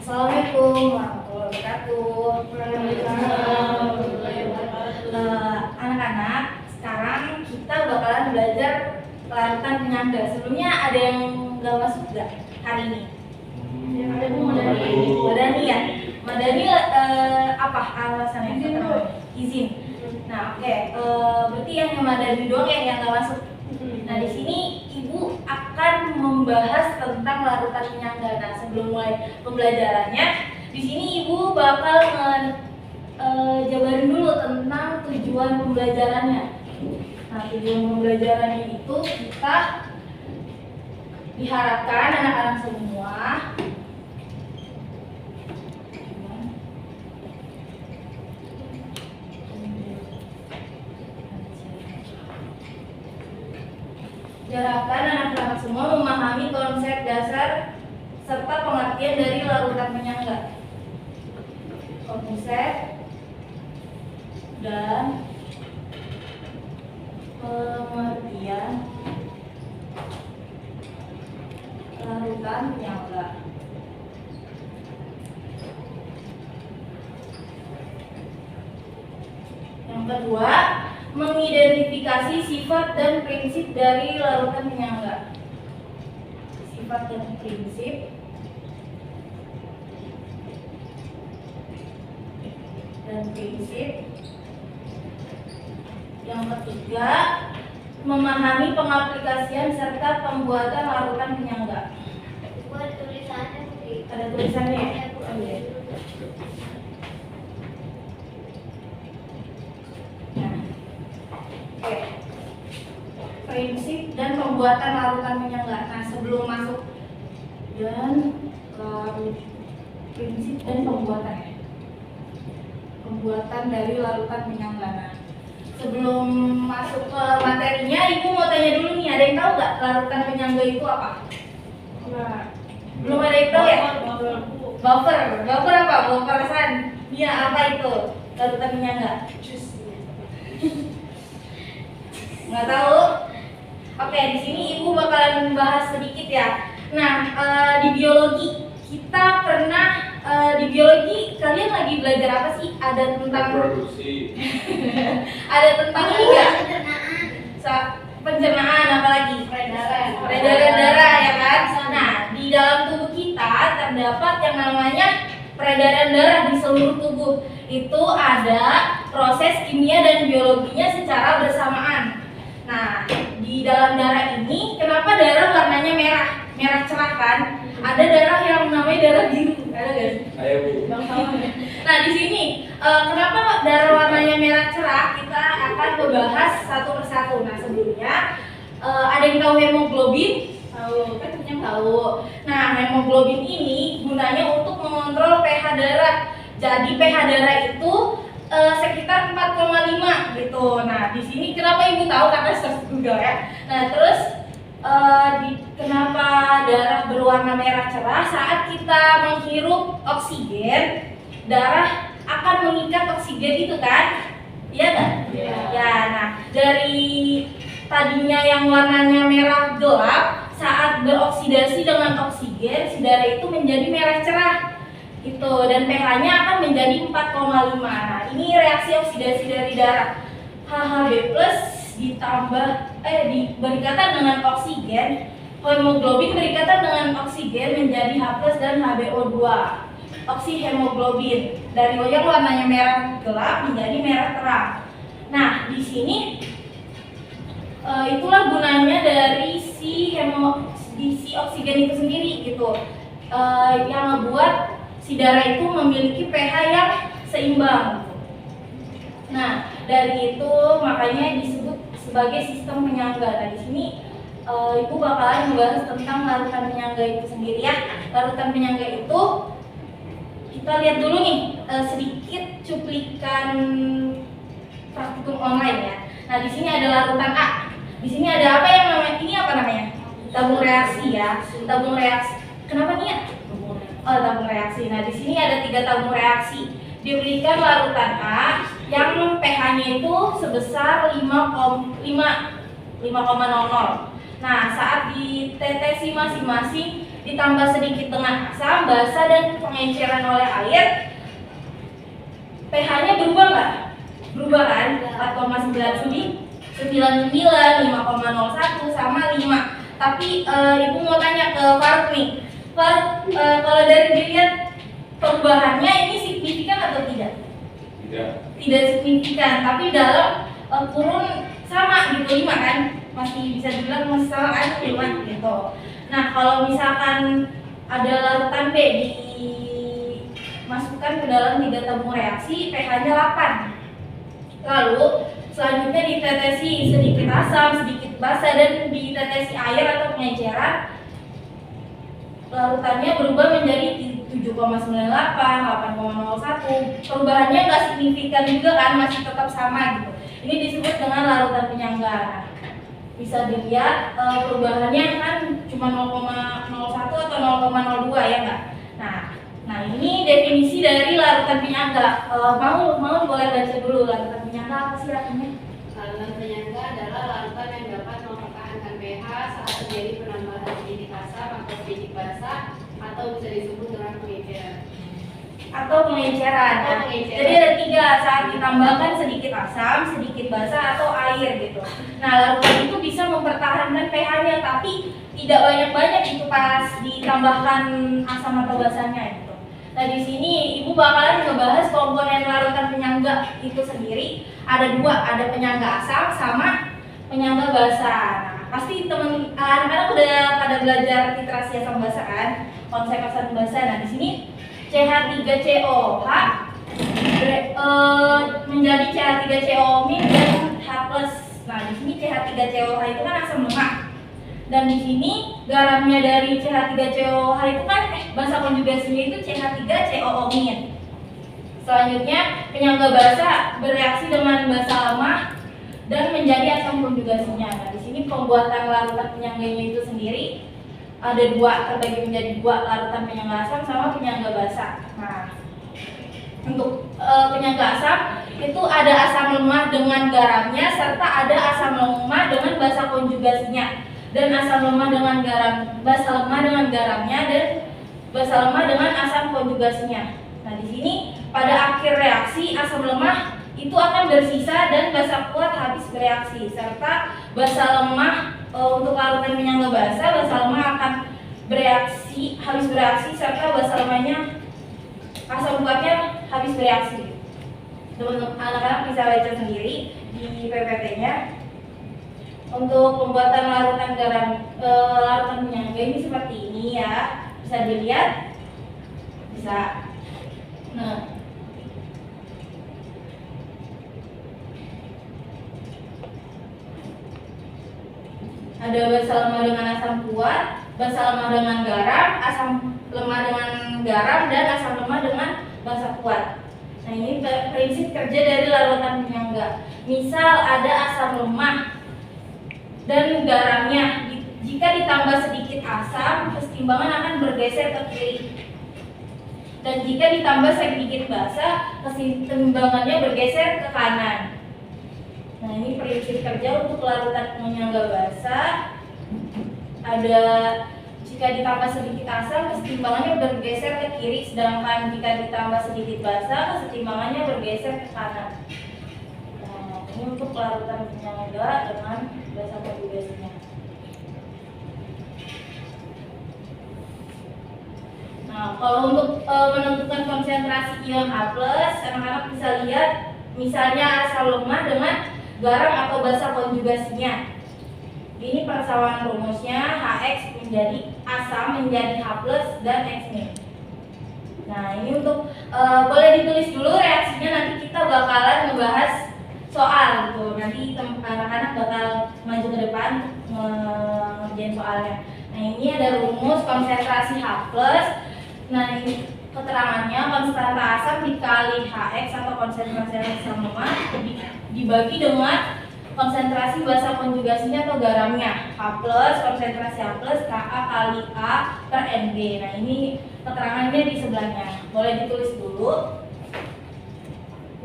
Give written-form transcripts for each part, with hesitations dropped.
Assalamualaikum warahmatullahi wabarakatuh. Anak-anak, sekarang kita bakalan belajar larutan penyangga. Sebelumnya ada yang nggak masuk nggak hari ini? Ada Bu Madani ya. Madani apa alasannya? Izin. Nah, oke. Berarti yang Madani doang yang nggak masuk. Nah, di sini Ibu akan membahas tentang larutan penyangga. Nah, sebelum mulai pembelajarannya, di sini Ibu bakal jabarin dulu tentang tujuan pembelajarannya. Nah, tujuan pembelajarannya itu kita diharapkan anak-anak semua memahami konsep dasar serta pengertian dari larutan penyangga. Konsep dan pengertian larutan penyangga. Yang kedua, mengidentifikasi sifat dan prinsip dari larutan penyangga. Sifat dan prinsip Yang ketiga, memahami pengaplikasian serta pembuatan larutan penyangga. Ada tulisannya. Ada tulisannya ya? Nah, oke. Prinsip dan pembuatan larutan penyangga. Nah, sebelum masuk prinsip dan pembuatan dari larutan penyangga. Nah, sebelum masuk ke materinya, Ibu mau tanya dulu nih, ada yang tahu nggak larutan penyangga itu apa? Belum ada yang tahu ya? Buffer apa? Bufferan. Iya, apa itu larutan penyangga? Nggak tahu? Oke, di sini Ibu bakalan bahas sedikit ya. Nah, di biologi kita pernah di biologi kalian lagi belajar apa sih? Ada tentang produksi. ada tentang ini nggak? Pencernaan. Pencernaan, apalagi? Peredaran darah ya kan? Nah, di dalam tubuh kita terdapat yang namanya peredaran darah di seluruh tubuh. Itu ada proses kimia dan biologinya secara bersamaan. Nah, di dalam darah ini, kenapa darah warnanya merah? Merah cerah kan? Ada darah yang namanya darah biru, ada nggak sih? Ayo Bu. Nah, di sini kenapa darah warnanya merah cerah? Kita akan membahas satu persatu. Nah, sebelumnya ada yang tahu hemoglobin? Tahu, kan punya tahu. Nah, hemoglobin ini gunanya untuk mengontrol pH darah. Jadi pH darah itu sekitar 4,5 gitu. Nah, di sini kenapa Ibu tahu? Karena search Google ya. Nah, terus kenapa darah berwarna merah cerah? Saat kita menghirup oksigen, darah akan mengikat oksigen itu kan? Iya kan? Iya. Ya, nah dari tadinya yang warnanya merah gelap, saat beroksidasi dengan oksigen, si darah itu menjadi merah cerah. Gitu, dan pH-nya akan menjadi 4,5. Nah, ini reaksi oksidasi dari darah. HHB+ berikatan dengan oksigen, hemoglobin berikatan dengan oksigen menjadi H+ dan HbO2. Oksihemoglobin dari yang warnanya merah gelap menjadi merah terang. Nah, di sini itulah gunanya dari si oksigen itu sendiri gitu. Yang membuat si darah itu memiliki pH yang seimbang. Nah, dari itu makanya disebut sebagai sistem penyangga. Nah, di sini Ibu bakalan membahas tentang larutan penyangga itu sendiri ya. Larutan penyangga itu kita lihat dulu nih sedikit cuplikan praktikum online ya. Nah, di sini ada larutan A. Di sini ada apa yang namanya? Ini apa namanya? Tabung reaksi ya. Tabung reaksi. Kenapa nih ya? Oh, tabung reaksi. Nah, di sini ada 3 tabung reaksi. Diberikan larutan A yang pH-nya itu sebesar 5,00. Nah, saat ditetesi masing-masing ditambah sedikit dengan asam, basa, dan pengenceran oleh air, pH-nya berubah nggak? Berubah kan? 4,99, 5,01, sama 5. Tapi Ibu mau tanya ke Faruk nih. Faruk, kalau dari dilihat perubahannya ini signifikan atau tidak? Tidak signifikan, tapi dalam kurun sama gitu, 5 kan? Masih bisa dibilang masih sama kan, 5 gitu. Nah, kalau misalkan ada larutan B dimasukkan ke dalam 3 tabung reaksi, pH-nya 8. Lalu selanjutnya ditetesi sedikit asam, sedikit basa, dan ditetesi air atau pengenceran, larutannya berubah menjadi 7,98, 8,01. Perubahannya nggak signifikan juga kan, masih tetap sama gitu. Ini disebut dengan larutan penyangga. Nah, bisa dilihat perubahannya kan cuma 0,01 atau 0,02 ya nggak? Nah ini definisi dari larutan penyangga. Mau boleh baca dulu larutan penyangga apa sih artinya? Larutan penyangga adalah larutan yang dapat mempertahankan pH saat terjadi penambahan sedikit asam atau sedikit basa, atau bisa disebut dengan pengenceran. Nah, jadi ada 3, saat ditambahkan sedikit asam, sedikit basa, atau air gitu. Nah, larutan itu bisa mempertahankan pH-nya, tapi tidak banyak-banyak itu pas ditambahkan asam atau basanya gitu. Nah, di sini Ibu bakalan ngebahas komponen larutan penyangga itu sendiri. Ada 2, ada penyangga asam sama penyangga basa. Nah, pasti anak-anak udah pada belajar titrasi asam basa kan, konsep asam basa. Nah, di sini CH3COH menjadi CH3CO- dan H+. Nah, di sini CH3COH itu kan asam lemak. Dan di sini garamnya dari CH3COH itu kan basa konjugasinya itu CH3COO-. Selanjutnya penyangga basa bereaksi dengan basa lemah dan menjadi asam konjugasinya. Nah, di sini pembuatan larutan penyangganya itu sendiri ada 2, terbagi menjadi 2, larutan penyangga asam sama penyangga basa. Nah, untuk penyangga asam itu ada asam lemah dengan garamnya, serta ada asam lemah dengan basa konjugasinya, dan asam lemah dengan basa lemah dengan garamnya, dan basa lemah dengan asam konjugasinya. Nah, di sini pada akhir reaksi asam lemah itu akan bersisa dan basa kuat habis bereaksi, serta basa lemah untuk larutan penyangga basa, basa lemah akan habis bereaksi, serta basa lemahnya asam kuatnya habis bereaksi. Teman-teman anak-anak bisa baca sendiri di PPT-nya. Untuk pembuatan larutan larutan penyangga ini seperti ini ya, bisa dilihat, bisa. Nah, ada basa lemah dengan asam kuat, basa lemah dengan garam, asam lemah dengan garam, dan asam lemah dengan basa kuat. Nah, ini prinsip kerja dari larutan penyangga. Misal ada asam lemah dan garamnya, jika ditambah sedikit asam, kesetimbangan akan bergeser ke kiri. Dan jika ditambah sedikit basa, kesetimbangannya bergeser ke kanan. Nah, ini prinsip kerja untuk larutan penyangga basa. Ada jika ditambah sedikit asam, kesetimbangannya bergeser ke kiri, sedangkan jika ditambah sedikit basa, kesetimbangannya bergeser ke kanan. Nah, ini untuk larutan penyangga dengan basa konjugasinya. Nah, kalau untuk menentukan konsentrasi ion H+, anak-anak bisa lihat misalnya asam lemah dengan garam atau basa konjugasinya. Ini persamaan rumusnya HX menjadi asam menjadi H+ dan X-. Nah, ini untuk boleh ditulis dulu reaksinya, nanti kita bakalan ngebahas soal gitu. Nanti anak-anak bakal maju ke depan ngerjain soalnya. Nah, ini ada rumus konsentrasi H+. Nah, ini keterangannya konstanta asam dikali HX atau konsentrasi asam lemah dibagi dengan konsentrasi basa konjugasinya atau garamnya, H+, konsentrasi H+, Ka kali A per Mg. Nah, ini keterangannya di sebelahnya. Boleh ditulis dulu.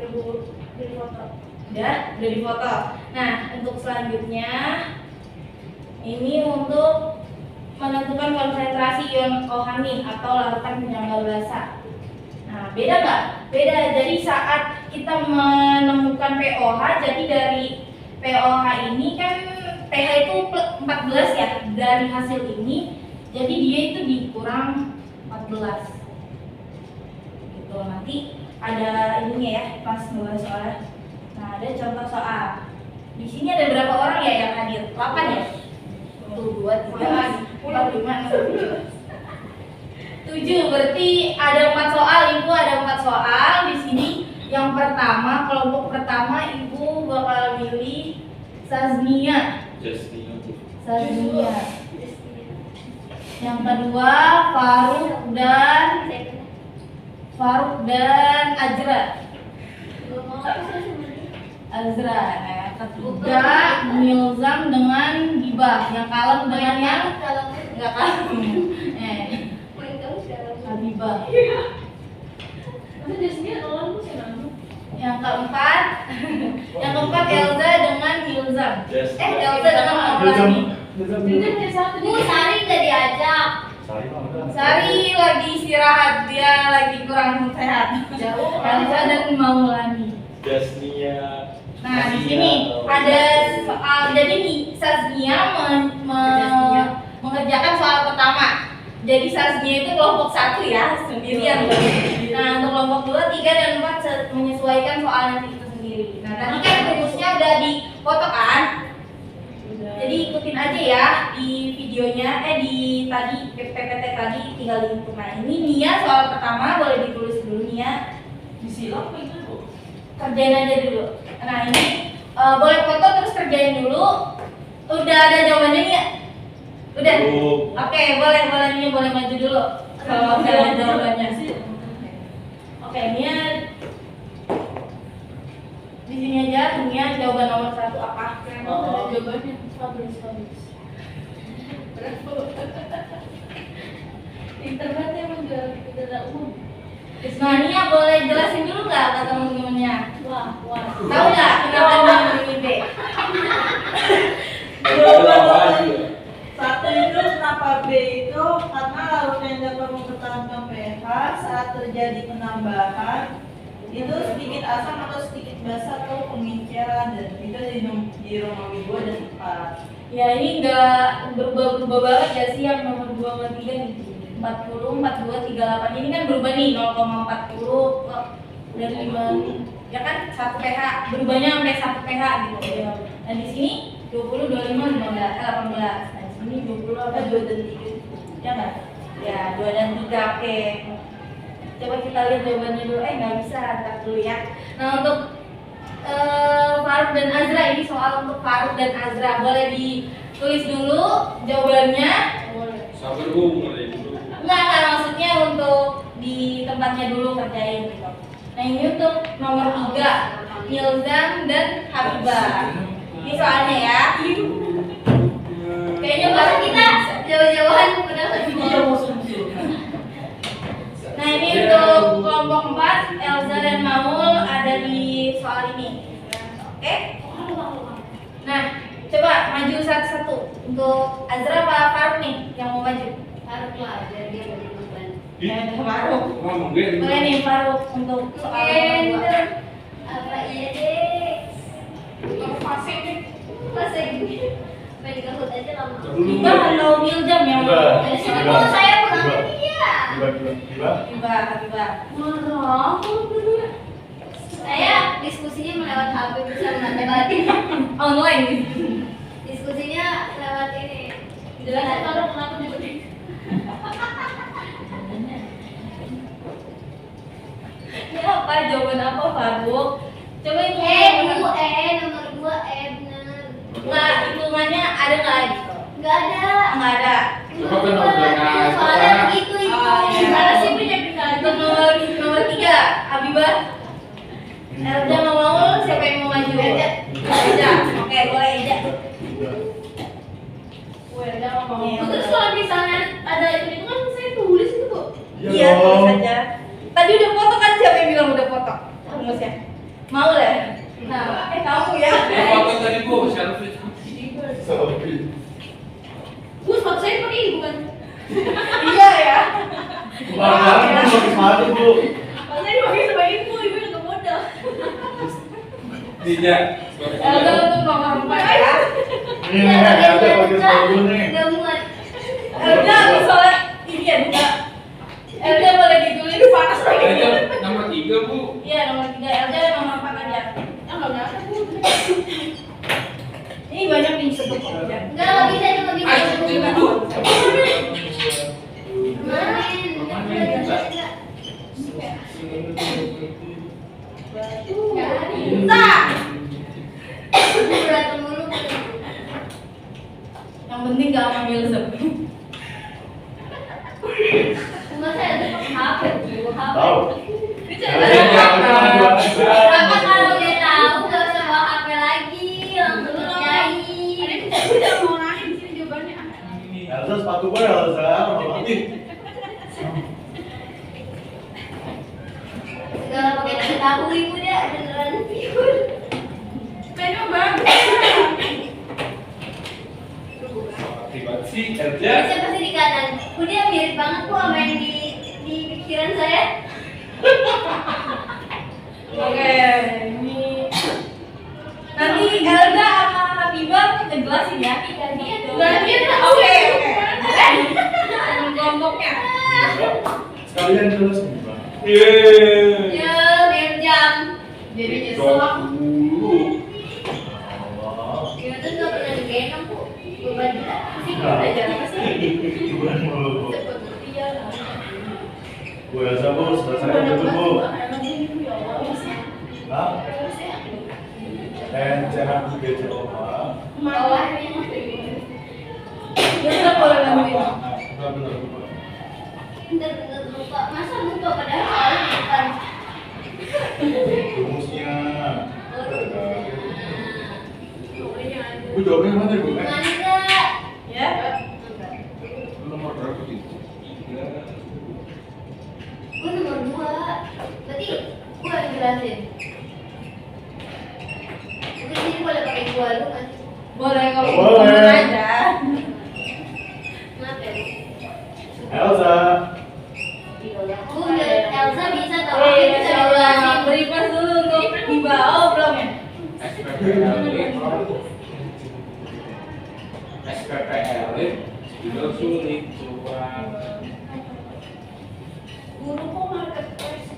Udah foto. Udah difoto. Nah, untuk selanjutnya ini untuk menentukan konsentrasi ion OH atau larutan penyangga basa. Nah, beda nggak? Beda. Jadi saat kita menemukan pOH, jadi dari pOH ini kan pH itu 14 ya dari hasil ini, jadi dia itu dikurang 14. Gitu. Nanti ada ininya ya pas ngebahas soalnya. Nah, ada contoh soal. Di sini ada berapa orang ya yang hadir? 8 ya? 1, 2, 3, 4, 5, 6, 7. Berarti ada 4 soal, Ibu ada 4 soal di sini. Yang pertama, kelompok pertama Ibu bakal milih Saznia. Saznia. Yang kedua Faruk dan Azra. Azra. Nah, ketiga Milzam dengan Gibah. Yang kalem dengan yang enggak kalem. Habibah. Yang keempat Elza dengan Milzam. Elza dengan Maulani. Sari nggak diajak. Sari lagi istirahat, dia lagi kurang sehat. Elza dan Maulani. Nah, di sini ada soal. Jadi nih, Saznia mengerjakan soal pertama. Jadi Saznia itu kelompok 1 ya, sendirian. Nah, untuk kelompok 2, 3, dan 4 menyesuaikan soal nanti itu sendiri. Nah, tadi kan rumusnya udah dipoto kan? Jadi ikutin aja ya di videonya, di tadi PPT tadi tinggal diinput. Nah, ini Nia soal pertama, boleh ditulis dulu Nia. Disilang apa itu? Kerjain aja dulu. Nah, ini boleh foto terus kerjain dulu. Udah ada jawabannya Nia? Udah? Oke, boleh Nia boleh maju dulu. Kalau udah ada jawabannya. Oke, Nia di sini aja. Nia jawaban nomor 1 apa? Jawabannya Fabris. Internetnya emang udah umum. Nah, Nia boleh jelasin dulu nggak ke teman-temannya? Wah. Tahu nggak kenapa dia memilih B? Satu itu kenapa B itu karena larut yang dapat mempertahankan pH saat terjadi penambahan itu sedikit asam atau sedikit basa atau penginceran, dan itu di Romawi 2 dan 4. Ya, ini nggak berubah banget ya sih yang nomor 2 sama 3 nih. 40, 42, 38 ini kan berubah nih 0,40 dari 5 ya kan 1 pH berubahnya sampai 1 pH gitu ya. Nah, di sini 20, 25, 15, 18. Nah, di sini 20 apa 2 dan 3 ya kan? Ya, 2 dan 3. Oke. Coba kita lihat jawabannya dulu. Nggak bisa, ntar dulu ya. Nah, untuk Faruk dan Azra, ini soal untuk Faruk dan Azra. Boleh ditulis dulu jawabannya. Sabar Bu, mulai dulu. Enggak, maksudnya untuk di tempatnya dulu kerjain gitu. Nah, ini untuk nomor 3 Milzam dan Habibah. Ini soalnya ya. Kayaknya baru kita jauh-jauhan udah Nah, ini untuk kelompok 4 Elza dan Maul ada di soal ini. Oke? Nah, coba maju satu-satu. Untuk Azra apa Faruk nih yang mau maju? Faruk lah, biar dia lebih beban. Ya, Faruk. Ngomong gue. Boleh nih Faruk untuk soal nomor 2. Apa iya deh? Fasik nih. Masih main kahut aja lama. Kita atau Milzam yang Dari sini mau saya pulang dia. Habibah. Marah, Saya diskusinya melewat HP bisa matematik. Online. Diskusinya lewat ini. jelasin kalau kenapa juga nih. Ini apa jawaban apa Faruk? Coba itu nomor 2 benar. Nggak, hitungannya ada nggak gitu? Nggak ada. Nggak ada. Coba kan udah ngasih. Soalnya begitu itu. Gimana sih punya pindah? Untuk nomor 3 Habibah. Elza mau siapa yang mau maju? Eja. Oke, boleh Eja. Udah ngomong. Iya. Terus kalau misalnya ada itu kan saya tulis itu Bu. Iya, tulis saja. Tadi udah foto kan, siapa yang bilang udah foto? Rumusnya. Mau lah. Nah, kamu ya. Foto tadi Bu, selfie. Bu, sepatu saya pakai ini bukan pakai sepatu, Bu. Masa dipakai sama ibu juga bodoh. Tidak. Elga untuk nomor 4 ya. Ini ada pakai sepatu nih. Nggak muat. Elga misalnya ini ya juga. Elga boleh ditulis panas lagi. Nomor 3, Bu. Iya nomor 3, Elga nomor 4 aja. Enggak ada Bu. Ini banyak nih sebut kok. Nggak bisa cuma bisa. Ayo, Main. Nah, Berantem mulu. yang penting gak sama Milsem. Masa ada pakai HP? HP. Tahu. Apa kalau dia tahu nggak usah bawa HP lagi, langsung nyanyi. Udah mau nanya sini jawabannya. Elsa sepatu gue Elsa, mati. Segala pakai nasi tahu ibu dia beneran pure. Menu bagus. Tiba sih Bisa kerja. pasti di kanan. Dia mirip banget kok sama yang di pikiran saya. Oke, ini nanti Elga sama Habibah ngejelasin ya. Gantian lah. Oke. Kelompoknya. Sekalian terus nih, Bang. Yeay. Ya, biar jam. Jadi nyesel aku. Dulu. Allah. Ya terus nggak pernah digendong kok. Beban kita. Aja apa sih? Bukan mulu, Bu. Iya. Bu Elsa, Bu, selesai dulu, Bu. Hah? Sehat juga coba. Bawahnya. Kita boleh bantuin. Bener-bener lupa. Masa lupa padahal bukan. Rumusnya. Bu jawabnya mana, Bu? Mana? Ya. Nomor berapa sih? Gue nomor 2. Berarti gue yang jelasin. Mungkin sini boleh pakai gua lu kan? Boleh kalau Boleh. ngomong aja. Kenapa ya? Elsa. Bu, Elsa bisa tau Eh, bisa jelasin. beri pas dulu untuk Biba. Oh, belum ya? SPPL juga sulit coba. Guru kok marketplace?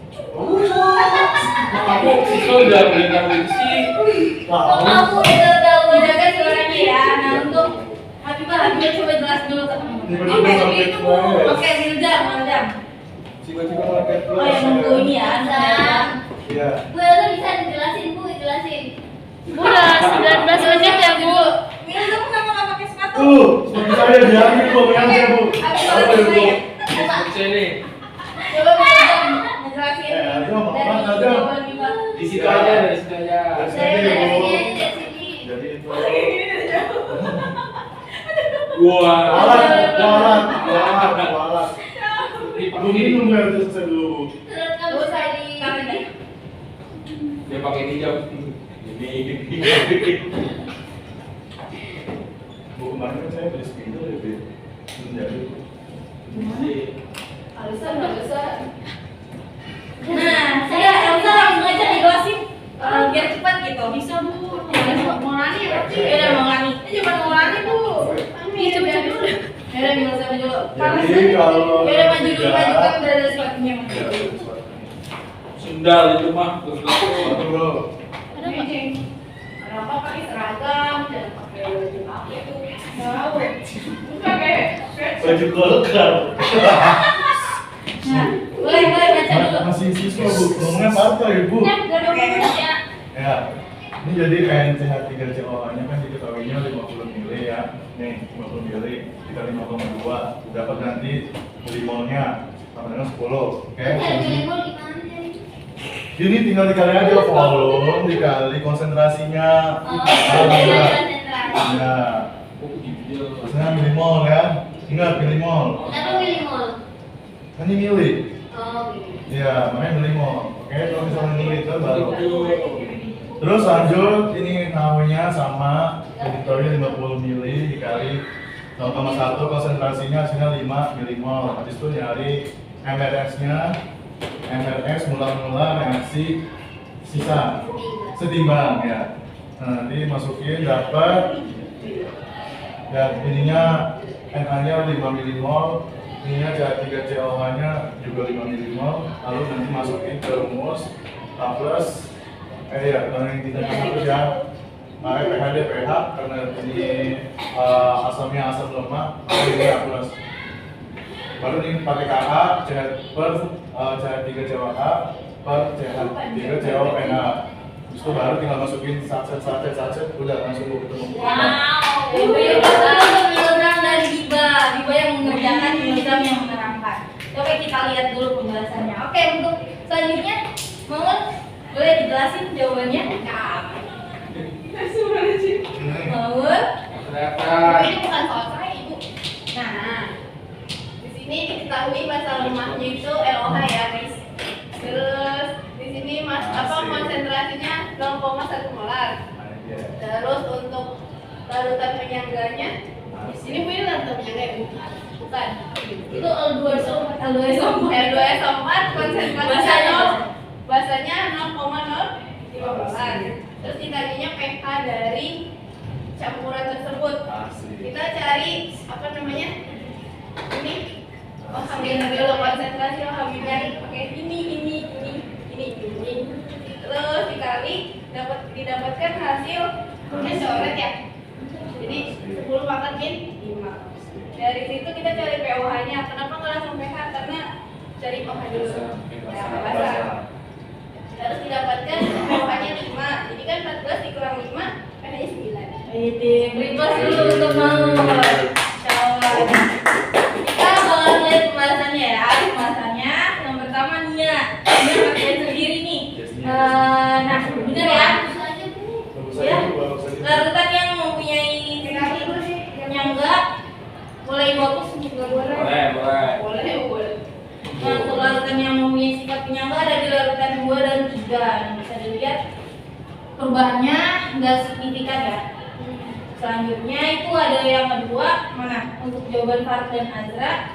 Kamu siswa udah beli kamu sih. Kok Tahu. kamu udah tahu Jaga suaranya ya. Nah, untuk Habibah coba jelas dulu ke teman. Tiba-tiba Oke, marketplace. oke, Miljam. Tiba-tiba marketplace. Oh, yang nunggu ini ya. Elsa. Iya. Bu, Elsa bisa dijelasin, Bu, jelasin. Bu, udah 19 menit ya, Bu. Miljam kenapa nggak pakai sepatu? Sepatu saya diambil, Bu. Yang Bu. Apa itu, Bu? Seperti ini. Coba Miljam ngejelasin Aduh, Mama, dari aduh. jawaban Biba. Di situ aja, di situ aja. Saya dari sini aja, dari sini. Jadi itu. Wah. Walat. Aku minum ya, terus saya dulu. Terus kamu bisa di Dia pakai hijab. Ini. Bu, kemarin kan saya beli speeder ya, Bu. Menjadi. Alisan nggak bisa. Nah, saya Elsa langsung aja dijelasin biar cepat gitu. Bisa Bu. Mau nanya ya berarti? Ya udah mau Lani. Ini cuma mau nanya Bu. Iya coba dulu. Ya udah tinggal sama dulu. Jadi kalau Ya udah maju dulu maju kan udah ada sepatunya. Sendal itu mah. Terus Satu, Bro. Ada apa? Ada apa pakai seragam dan pakai baju apa itu? Tahu. Pakai Baju golkar. Nah, boleh baca dulu. Masih siswa, Bu. Ngomongnya partai, Bu. Ya, udah 20 menit ya. Ya, ini jadi KNCH3COA-nya kan diketahuinya 50 mili ya. Nih, 50 mili kita 5,2. Dapat nanti milimolnya sama dengan 10. Oke? Cari milimol gimana nih? Ini tinggal dikali aja volume dikali konsentrasinya. Oh, Ah, iya, ya. konsentrasi. Ya. Misalnya milimol ya. Ingat milimol. Kenapa milimol? Kan ini mili. Oh, gitu. Iya, makanya milimol. Oke, kalau misalnya mili itu baru. Terus lanjut, ini NaOH-nya sama, diketahui 50 mili dikali 0,1 konsentrasinya hasilnya 5 milimol. Habis itu nyari MRS mula-mula reaksi sisa setimbang ya. Nah, nanti masukin dapat ya ininya NA-nya 5 milimol, ininya CH3COH-nya juga 5 milimol, lalu nanti masukin ke rumus A plus karena yang tidak harus ya pH pH karena ini asamnya asam lemah, ini A plus. Baru ini pakai KA CH3COH per CH3CONA. Terus itu baru tinggal masukin sachet udah langsung ketemu. Wow. Milgram dan Biba yang mengerjakan, Milgram yang menerangkan. Oke, kita lihat dulu pembahasannya. Oke, untuk selanjutnya boleh dijelasin jawabannya? Maul? Kelihatan. Ini bukan soal saya, Ibu. Nah, di sini diketahui massa lemahnya itu LOH ya, guys. Terus di sini konsentrasinya 0,1 molar. Terus untuk larutan penyangganya, di sini Bu ini larutan penyangga ya, Bu? Bukan. Itu L2SO4 konsentrasinya basanya 0,05 molar. Terus ditanyanya pH dari campuran tersebut. Kita cari apa namanya? Ini hamilnya dulu konsentrasi hamilnya pakai ini. Terus dikali didapatkan hasil ini coret ya. Jadi 10 pangkat min 5. Dari situ kita cari pOH-nya. Kenapa nggak langsung pH? Karena cari pH dulu. Ya, basah. Terus didapatkan pOH-nya 5. Jadi kan 14 dikurang 5, pH-nya 9. beri plus dulu untuk Maul. Insyaallah. Kita bakal lihat pembahasannya ya. Pembahasannya yang pertama Nia pakai sendiri nih. Nah, bener ya. Ya. Larutan yang mempunyai penyangga boleh fokus juga boleh. Boleh. Nah, untuk larutan yang mempunyai sifat penyangga ada di larutan 2 dan 3. Nah, bisa dilihat perubahannya nggak signifikan ya. Selanjutnya itu ada yang kedua, mana? Untuk jawaban Faruk dan Azra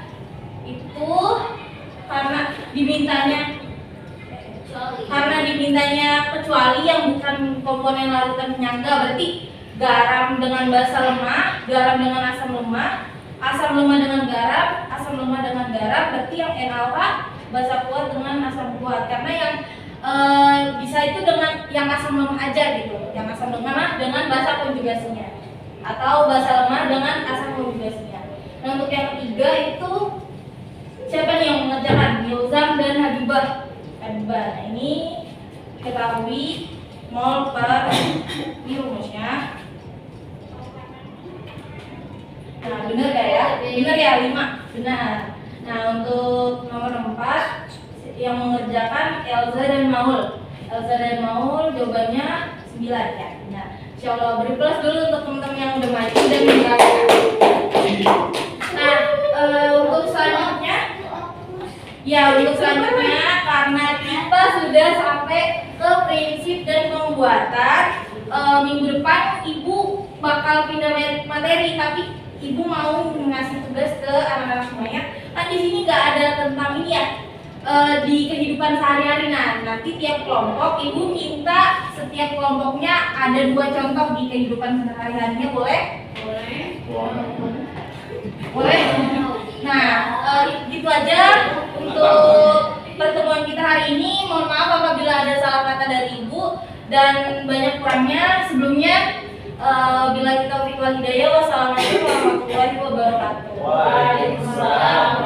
itu karena dimintanya kecuali yang bukan komponen larutan penyangga, berarti garam dengan basa lemah, garam dengan asam lemah dengan garam, asam lemah dengan garam, berarti yang NaOH basa kuat dengan asam kuat. Karena yang bisa itu dengan yang asam lemah aja gitu, yang asam lemah dengan basa konjugasinya atau basa lemah dengan asam konjugasinya. Nah, untuk yang ketiga itu siapa nih yang mengerjakan? Milgram dan Habibah. Nah, ini ketahui mol per ini rumusnya. Nah, benar gak ya? Benar ya, 5. Benar. Nah, untuk nomor 4 yang mengerjakan Elza dan Maul. Jawabannya 9 ya. Nah, insyaallah beri plus dulu untuk teman-teman yang udah maju dan menggabung. Nah, untuk selanjutnya karena kita sudah sampai ke prinsip dan pembuatan, minggu depan Ibu bakal pindah materi, tapi Ibu mau ngasih tugas ke anak-anak semuanya. Kan di sini nggak ada tentang ini ya, di kehidupan sehari-hari. Nah, nanti tiap kelompok Ibu minta setiap kelompoknya ada 2 contoh di kehidupan sehari-harinya, boleh? Boleh. Nah, gitu aja untuk pertemuan kita hari ini. Mohon maaf apabila ada salah kata dari Ibu dan banyak kurangnya. Sebelumnya bila kita taufiq wal hidayah. Wassalamualaikum warahmatullahi wabarakatuh. Waalaikumsalam.